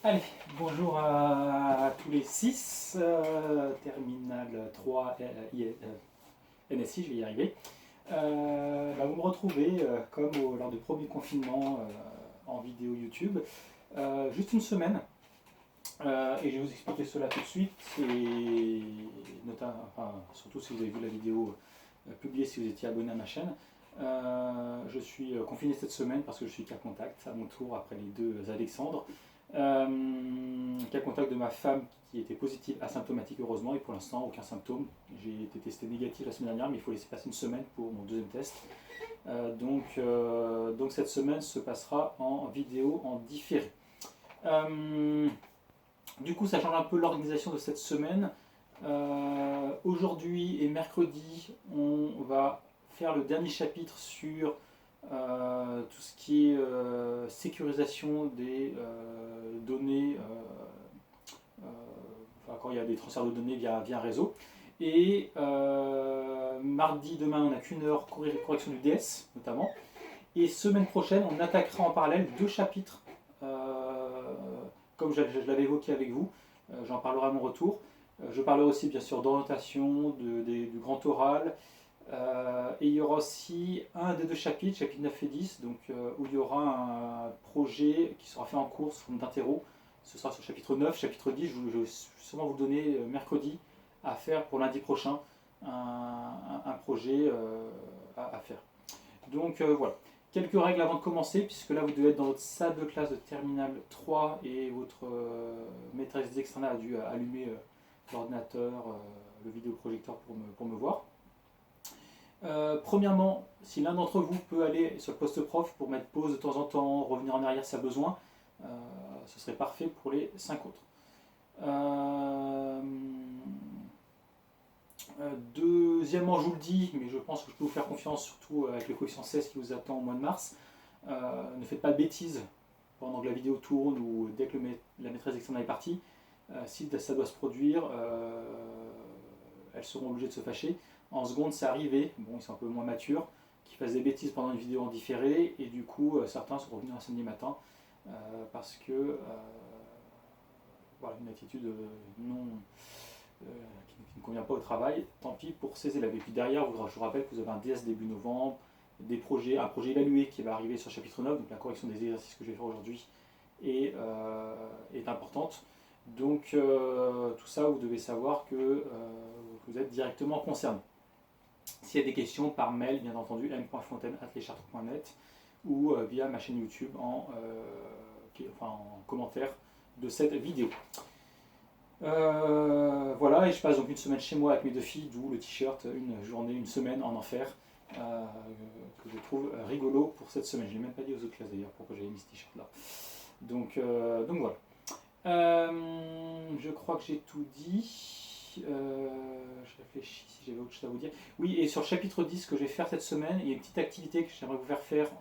Allez, bonjour à tous les 6, terminal 3 NSI, je vais y arriver. Vous me retrouvez, comme lors du premier confinement, en vidéo YouTube, juste une semaine. Et je vais vous expliquer cela tout de suite, et notamment, surtout si vous avez vu la vidéo publiée, si vous étiez abonné à ma chaîne. Je suis confiné cette semaine parce que je suis cas contact à mon tour après les deux Alexandre. Cas contact de ma femme qui était positive, asymptomatique heureusement, et pour l'instant aucun symptôme. J'ai été testé négatif la semaine dernière, mais il faut laisser passer une semaine pour mon deuxième test. Donc cette semaine se passera en vidéo en différé. Du coup, ça change un peu l'organisation de cette semaine. Aujourd'hui et mercredi, on va faire le dernier chapitre sur tout ce qui est sécurisation des données, quand il y a des transferts de données via un réseau. Et mardi, demain, on n'a qu'une heure, correction du DS notamment. Et semaine prochaine, on attaquera en parallèle deux chapitres, comme je l'avais évoqué avec vous. J'en parlerai à mon retour. Je parlerai aussi bien sûr d'orientation, du grand oral. Et il y aura aussi un des deux chapitres, chapitre 9 et 10, donc, où il y aura un projet qui sera fait en cours sous forme d'interro. Ce sera sur chapitre 9, chapitre 10, je vais sûrement vous donner mercredi à faire pour lundi prochain un projet à faire. Donc voilà. Quelques règles avant de commencer, puisque là vous devez être dans votre salle de classe de terminale 3 et votre maîtresse d'externat a dû allumer l'ordinateur, le vidéoprojecteur pour me voir. Premièrement, si l'un d'entre vous peut aller sur le poste prof pour mettre pause de temps en temps, revenir en arrière s'il y a besoin, ce serait parfait pour les 5 autres. Deuxièmement, je vous le dis, mais je pense que je peux vous faire confiance, surtout avec le coefficient 16 qui vous attend au mois de mars. Ne faites pas de bêtises pendant que la vidéo tourne ou dès que la maîtresse d'externat est partie. Si ça doit se produire, elles seront obligées de se fâcher. En seconde, c'est arrivé, bon, ils sont un peu moins matures, qu'ils fassent des bêtises pendant une vidéo en différé, et du coup, certains sont revenus un samedi matin parce que voilà, une attitude qui ne convient pas au travail. Tant pis pour ces élèves. Et puis derrière, je vous rappelle que vous avez un DS début novembre, un projet évalué qui va arriver sur le chapitre 9, donc la correction des exercices que je vais faire aujourd'hui est importante. Donc tout ça, vous devez savoir que vous êtes directement concerné. S'il y a des questions, par mail, bien entendu, m.fontaine@leschartres.net ou via ma chaîne YouTube en commentaire de cette vidéo. Voilà, et je passe donc une semaine chez moi avec mes deux filles, d'où le t-shirt, une semaine en enfer, que je trouve rigolo pour cette semaine. Je ne l'ai même pas dit aux autres classes d'ailleurs pourquoi j'avais mis ce t-shirt là. Donc voilà. Je crois que j'ai tout dit. Je réfléchis si j'avais autre chose à vous dire. Oui, et sur le chapitre 10 que je vais faire cette semaine, il y a une petite activité que j'aimerais vous faire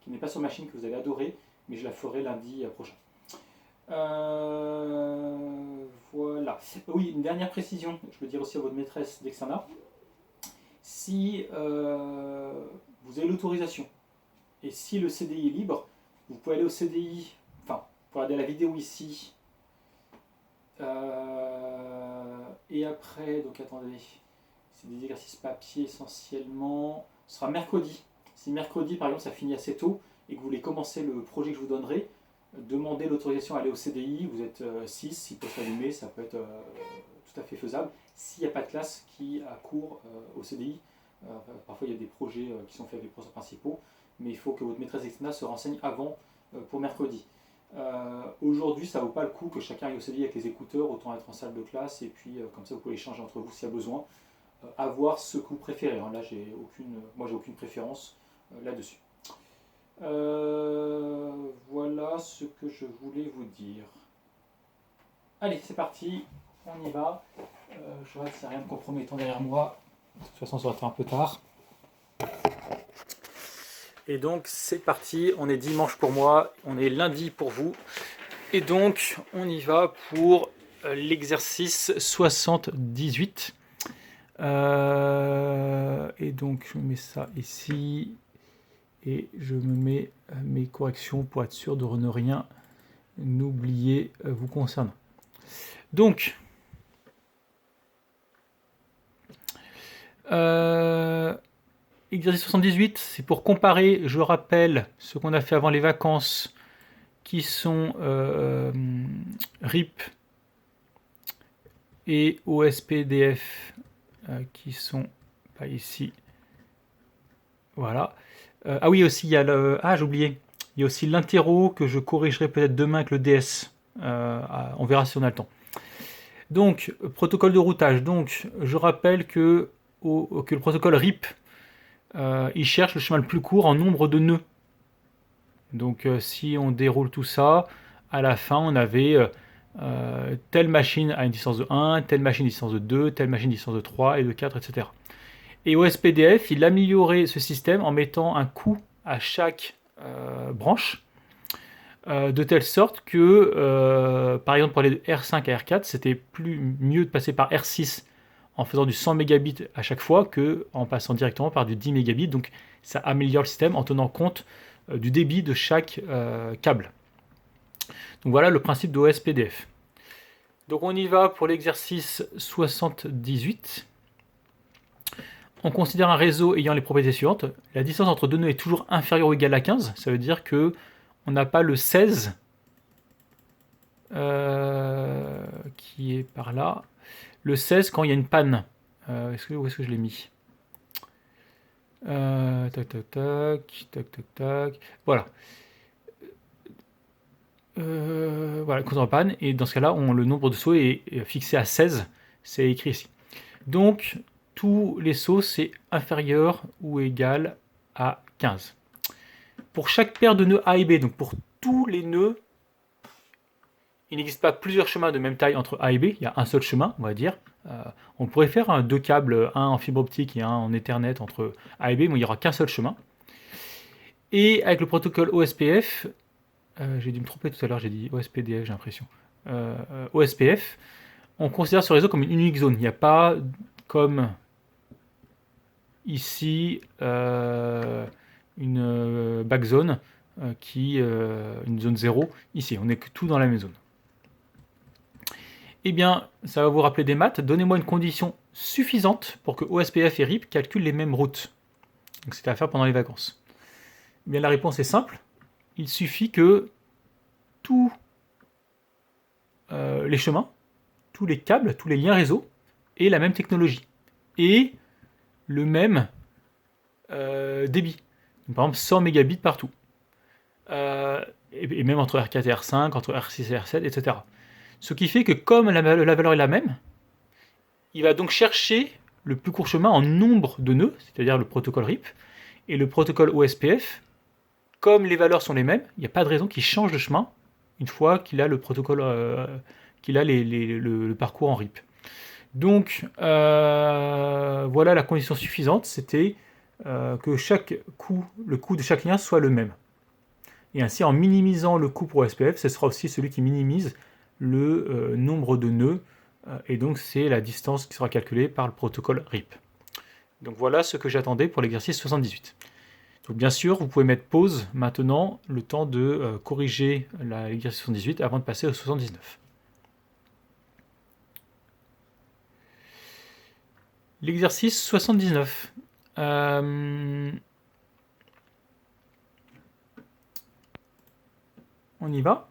qui n'est pas sur ma chaîne, que vous avez adoré, mais je la ferai lundi prochain. Voilà. Oui, une dernière précision, je veux dire aussi à votre maîtresse d'externat. Si vous avez l'autorisation et si le CDI est libre, vous pouvez aller au CDI, pour regarder la vidéo ici. Et après, donc attendez, c'est des exercices papier essentiellement. Ce sera mercredi. Si mercredi, par exemple, ça finit assez tôt et que vous voulez commencer le projet que je vous donnerai, demandez l'autorisation à aller au CDI. Vous êtes 6, il peut s'allumer, ça peut être tout à fait faisable. S'il n'y a pas de classe qui a cours au CDI, parfois il y a des projets qui sont faits avec les professeurs principaux, mais il faut que votre maîtresse d'externat se renseigne avant pour mercredi. Aujourd'hui, ça ne vaut pas le coup que chacun aille au CDI avec les écouteurs, autant être en salle de classe, et puis comme ça vous pouvez échanger entre vous s'il y a besoin. À voir ce que vous préférez. Là, moi j'ai aucune préférence là-dessus. Voilà ce que je voulais vous dire. Allez, c'est parti, on y va. Je vois que c'est rien de compromettant derrière moi. De toute façon, ça va être un peu tard. Et donc, c'est parti. On est dimanche pour moi, on est lundi pour vous. Et donc, on y va pour l'exercice 78. Et donc, je mets ça ici. Et je me mets mes corrections pour être sûr de ne rien n'oubliez vous concernant. Donc, exercice 78, c'est pour comparer, je rappelle, ce qu'on a fait avant les vacances, qui sont RIP et OSPDF, qui sont pas ici. Voilà. Ah oui, aussi, il y a le... Ah, j'ai oublié. Il y a aussi l'interro que je corrigerai peut-être demain avec le DS. On verra si on a le temps. Donc, protocole de routage. Donc, je rappelle que le protocole RIP, il cherche le chemin le plus court en nombre de nœuds. Donc, si on déroule tout ça, à la fin, on avait telle machine à une distance de 1, telle machine à une distance de 2, telle machine à une distance de 3 et de 4, etc. Et OSPDF, il améliorait ce système en mettant un coup à chaque branche, de telle sorte que, par exemple, pour aller de R5 à R4, c'était mieux de passer par R6 en faisant du 100 mégabits à chaque fois qu'en passant directement par du 10 mégabits. Donc ça améliore le système en tenant compte du débit de chaque câble. Donc voilà le principe de OSPDF. Donc on y va pour l'exercice 78. On considère un réseau ayant les propriétés suivantes. La distance entre deux nœuds est toujours inférieure ou égale à 15. Ça veut dire que on n'a pas le 16 qui est par là. Le 16 quand il y a une panne. Où est-ce que je l'ai mis? Tac, tac, tac, tac, tac, tac. Voilà. Voilà, quand on est en panne. Et dans ce cas-là, le nombre de sauts est fixé à 16. C'est écrit ici. Donc, tous les sauts, c'est inférieur ou égal à 15. Pour chaque paire de nœuds A et B, donc pour tous les nœuds, il n'existe pas plusieurs chemins de même taille entre A et B, il y a un seul chemin, on va dire. On pourrait faire deux câbles, un en fibre optique et un en Ethernet entre A et B, mais il n'y aura qu'un seul chemin. Et avec le protocole OSPF, j'ai dû me tromper tout à l'heure, j'ai dit OSPDF, j'ai l'impression. OSPF, on considère ce réseau comme une unique zone. Il n'y a pas comme ici une backzone une zone 0. Ici, on est que tout dans la même zone. Eh bien, ça va vous rappeler des maths. Donnez-moi une condition suffisante pour que OSPF et RIP calculent les mêmes routes. Donc c'était à faire pendant les vacances. Eh bien, la réponse est simple. Il suffit que tous les chemins, tous les câbles, tous les liens réseau aient la même technologie et le même débit. Donc, par exemple, 100 mégabits partout. Et même entre R4 et R5, entre R6 et R7, etc. Ce qui fait que comme la valeur est la même, il va donc chercher le plus court chemin en nombre de nœuds, c'est-à-dire le protocole RIP, et le protocole OSPF, comme les valeurs sont les mêmes, il n'y a pas de raison qu'il change de chemin une fois qu'il a le protocole, qu'il a le parcours en RIP. Donc voilà la condition suffisante, c'était que le coût de chaque lien soit le même. Et ainsi, en minimisant le coût pour OSPF, ce sera aussi celui qui minimise le nombre de nœuds, et donc c'est la distance qui sera calculée par le protocole RIP. Donc voilà ce que j'attendais pour l'exercice 78. Donc bien sûr, vous pouvez mettre pause maintenant, le temps de corriger l'exercice 78 avant de passer au 79. L'exercice 79. On y va.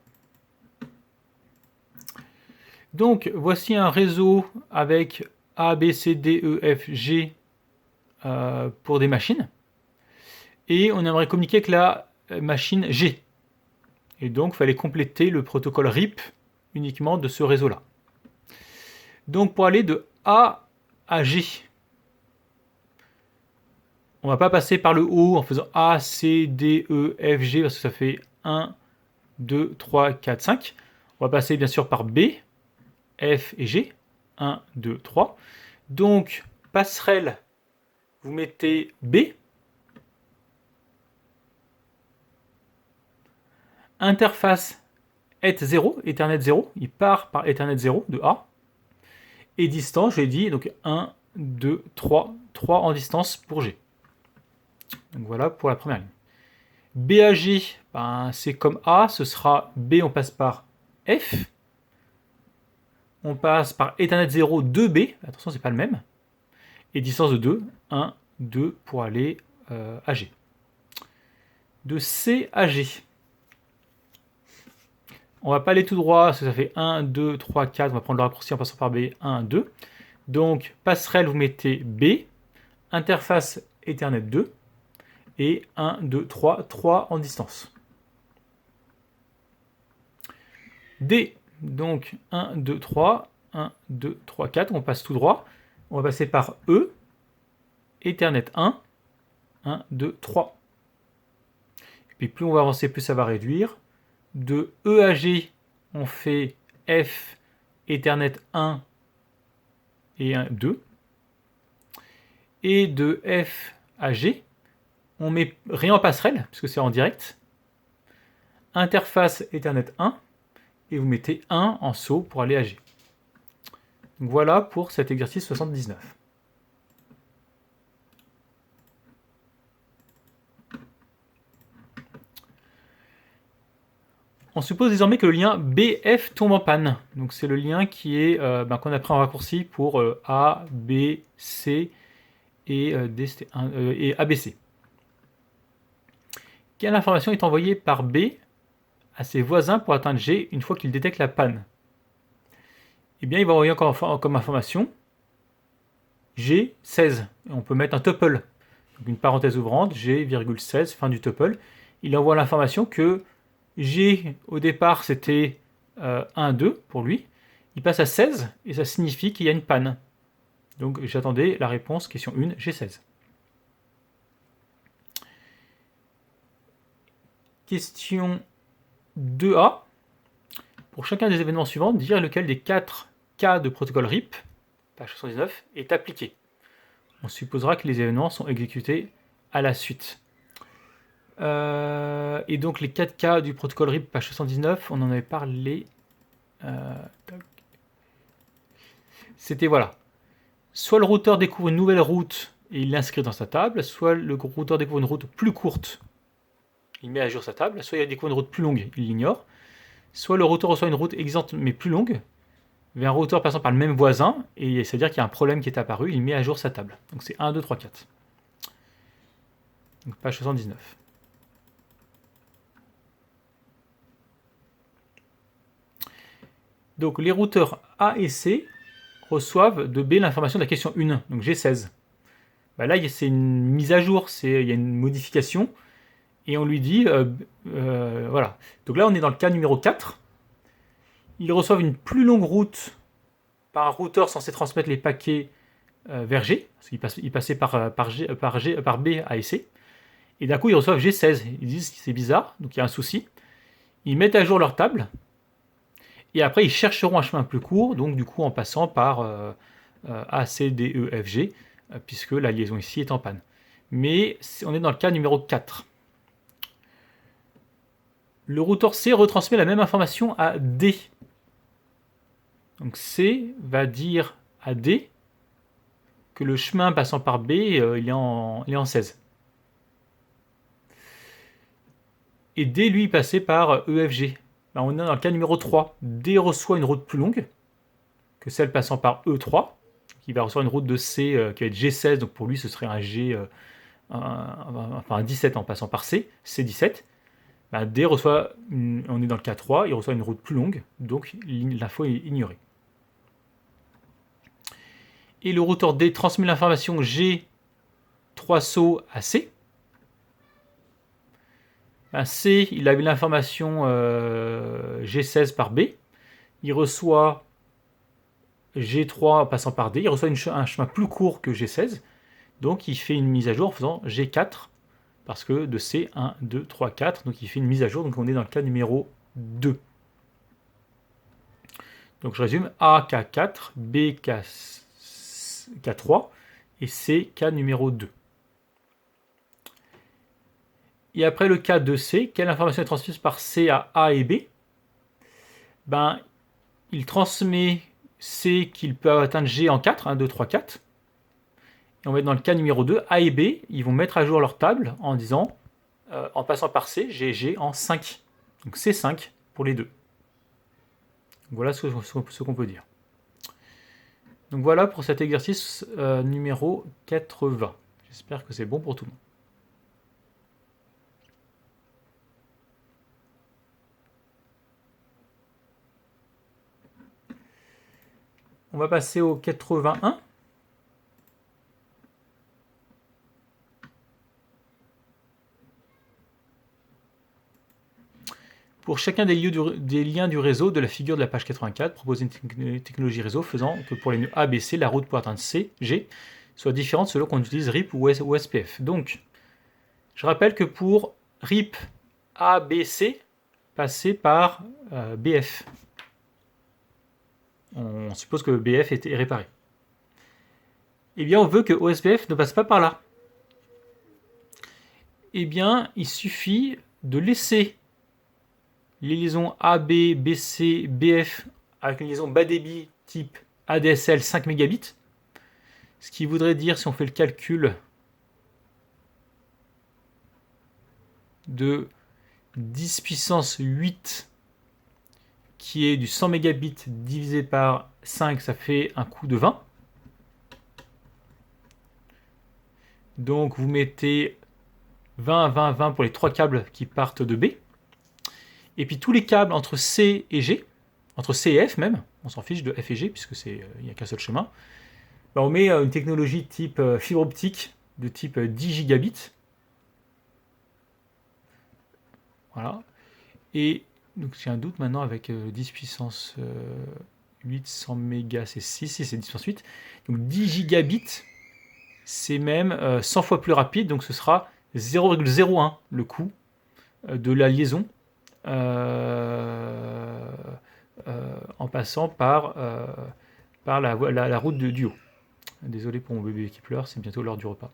Donc, voici un réseau avec A, B, C, D, E, F, G pour des machines. Et on aimerait communiquer avec la machine G. Et donc, il fallait compléter le protocole RIP uniquement de ce réseau-là. Donc, pour aller de A à G, on ne va pas passer par le haut en faisant A, C, D, E, F, G, parce que ça fait 1, 2, 3, 4, 5. On va passer bien sûr par B, F et G. 1, 2, 3. Donc, passerelle, vous mettez B. Interface ETH 0, Ethernet 0. Il part par Ethernet 0 de A. Et distance, j'ai dit, donc 1, 2, 3. 3 en distance pour G. Donc voilà pour la première ligne. BAG, ben, c'est comme A, ce sera B, on passe par F. On passe par Ethernet 0, 2B. Attention, c'est pas le même. Et distance de 2, 1, 2 pour aller à G. De C à G. On va pas aller tout droit, parce que ça fait 1, 2, 3, 4. On va prendre le raccourci en passant par B, 1, 2. Donc, passerelle, vous mettez B. Interface Ethernet 2. Et 1, 2, 3. 3 en distance. D. Donc, 1, 2, 3. 1, 2, 3, 4. On passe tout droit. On va passer par E. Ethernet 1. 1, 2, 3. Et puis, plus on va avancer, plus ça va réduire. De E à G, on fait F, Ethernet 1 et 1, 2. Et de F à G, on met rien en passerelle, puisque c'est en direct. Interface Ethernet 1, et vous mettez 1 en saut pour aller à G. Donc voilà pour cet exercice 79. On suppose désormais que le lien BF tombe en panne. Donc c'est le lien qui est qu'on a pris en raccourci pour A, B, C et, et ABC. Quelle information est envoyée par B à ses voisins pour atteindre G une fois qu'il détecte la panne? Eh bien, il va envoyer comme information G16. On peut mettre un tuple. Donc une parenthèse ouvrante, G,16, fin du tuple. Il envoie l'information que G, au départ, c'était 1, 2 pour lui. Il passe à 16 et ça signifie qu'il y a une panne. Donc j'attendais la réponse, question 1, G16. Question 2A. Pour chacun des événements suivants, dire lequel des 4 cas de protocole RIP, page 79, est appliqué. On supposera que les événements sont exécutés à la suite. Et donc les 4 cas du protocole RIP, page 79, on en avait parlé. C'était voilà. Soit le routeur découvre une nouvelle route et il l'inscrit dans sa table, soit le routeur découvre une route plus courte, il met à jour sa table, soit il découvre une route plus longue, il l'ignore, soit le routeur reçoit une route existante mais plus longue, vers un routeur passant par le même voisin, et c'est-à-dire qu'il y a un problème qui est apparu, il met à jour sa table. Donc c'est 1, 2, 3, 4. Donc page 79. Donc les routeurs A et C reçoivent de B l'information de la question 1, donc G16. Bah là, c'est une mise à jour, il y a une modification, et on lui dit, voilà. Donc là, on est dans le cas numéro 4. Ils reçoivent une plus longue route par un routeur censé transmettre les paquets vers G, parce qu'il passait par B à et C. Et d'un coup, ils reçoivent G16. Ils disent que c'est bizarre, donc il y a un souci. Ils mettent à jour leur table, et après, ils chercheront un chemin plus court, donc du coup, en passant par A, C, D, E, F, G, puisque la liaison ici est en panne. Mais on est dans le cas numéro 4. Le routeur C retransmet la même information à D. Donc C va dire à D que le chemin passant par B, il est en 16. Et D, lui, passait par EFG. Ben, on est dans le cas numéro 3. D reçoit une route plus longue que celle passant par E3, qui va recevoir une route de C qui va être G16, donc pour lui ce serait un G, un 17 en passant par C, C17. Ben, D reçoit, on est dans le cas 3, il reçoit une route plus longue, donc l'info est ignorée. Et le routeur D transmet l'information G 3 sauts à C. Ben C, il a eu l'information G16 par B. Il reçoit G3 passant par D. Il reçoit un chemin plus court que G16. Donc il fait une mise à jour en faisant G4. Parce que de C, 1, 2, 3, 4. Donc il fait une mise à jour. Donc on est dans le cas numéro 2. Donc je résume. A, K4. B, K3. Et C, K numéro 2. Et après le cas de C, quelle information est transmise par C à A et B? Ben, il transmet C qu'il peut atteindre G en 4, 1, 2, 3, 4. Et on va être dans le cas numéro 2, A et B, ils vont mettre à jour leur table en disant en passant par C, j'ai G en 5. Donc C5 pour les deux. Voilà ce qu'on peut dire. Donc voilà pour cet exercice numéro 80. J'espère que c'est bon pour tout le monde. On va passer au 81. Pour chacun des liens du réseau de la figure de la page 84, proposez une technologie réseau faisant que pour les nœuds A, B, C, la route pour atteindre C, G soit différente selon qu'on utilise RIP ou SPF. Donc, je rappelle que pour RIP A, B, C, passez par BF. On suppose que BF est réparé. Eh bien, on veut que OSPF ne passe pas par là. Eh bien, il suffit de laisser les liaisons AB, BC, BF avec une liaison bas débit type ADSL 5 mégabits. Ce qui voudrait dire, si on fait le calcul de 10 puissance 8 qui est du 100 mégabits divisé par 5, ça fait un coût de 20. Donc vous mettez 20, 20, 20 pour les 3 câbles qui partent de B. Et puis tous les câbles entre C et G, entre C et F même, on s'en fiche de F et G puisque il n'y a qu'un seul chemin, ben on met une technologie type fibre optique de type 10 gigabits. Voilà. Et donc j'ai un doute maintenant avec 10 puissance 8, 100 mégas, c'est 6, c'est 10 puissance 8. Donc 10 gigabits, c'est même 100 fois plus rapide, donc ce sera 0,01 le coût de la liaison en passant par la route du haut. Désolé pour mon bébé qui pleure, c'est bientôt l'heure du repas.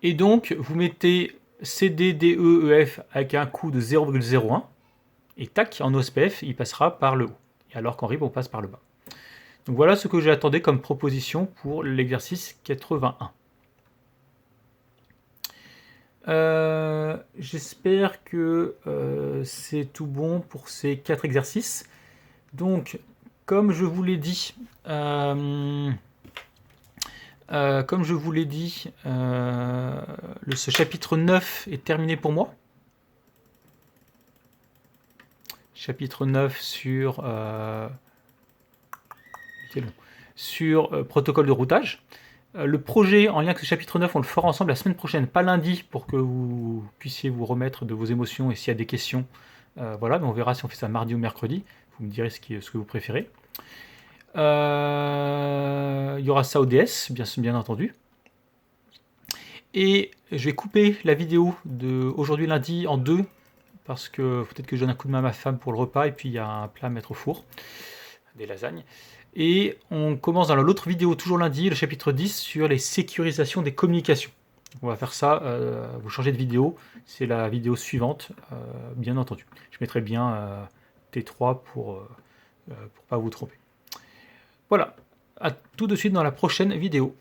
Et donc, vous mettez CD, DE, EF avec un coût de 0,01 et tac, en OSPF, il passera par le haut. Et alors qu'en RIP, on passe par le bas. Donc voilà ce que j'attendais comme proposition pour l'exercice 81. J'espère que c'est tout bon pour ces 4 exercices. Donc, comme je vous l'ai dit, ce chapitre 9 est terminé pour moi. Chapitre 9 sur protocole de routage. Le projet en lien avec ce chapitre 9, on le fera ensemble la semaine prochaine, pas lundi, pour que vous puissiez vous remettre de vos émotions et s'il y a des questions, voilà, mais on verra si on fait ça mardi ou mercredi. Vous me direz ce que vous préférez. Il y aura ça ODS, bien entendu. Et je vais couper la vidéo de aujourd'hui lundi en 2, parce que peut-être que je donne un coup de main à ma femme pour le repas, et puis il y a un plat à mettre au four, des lasagnes. Et on commence dans l'autre vidéo, toujours lundi, le chapitre 10 sur les sécurisations des communications. On va faire ça, vous changez de vidéo, c'est la vidéo suivante, bien entendu. Je mettrai bien T3 pour pas vous tromper. Voilà, à tout de suite dans la prochaine vidéo.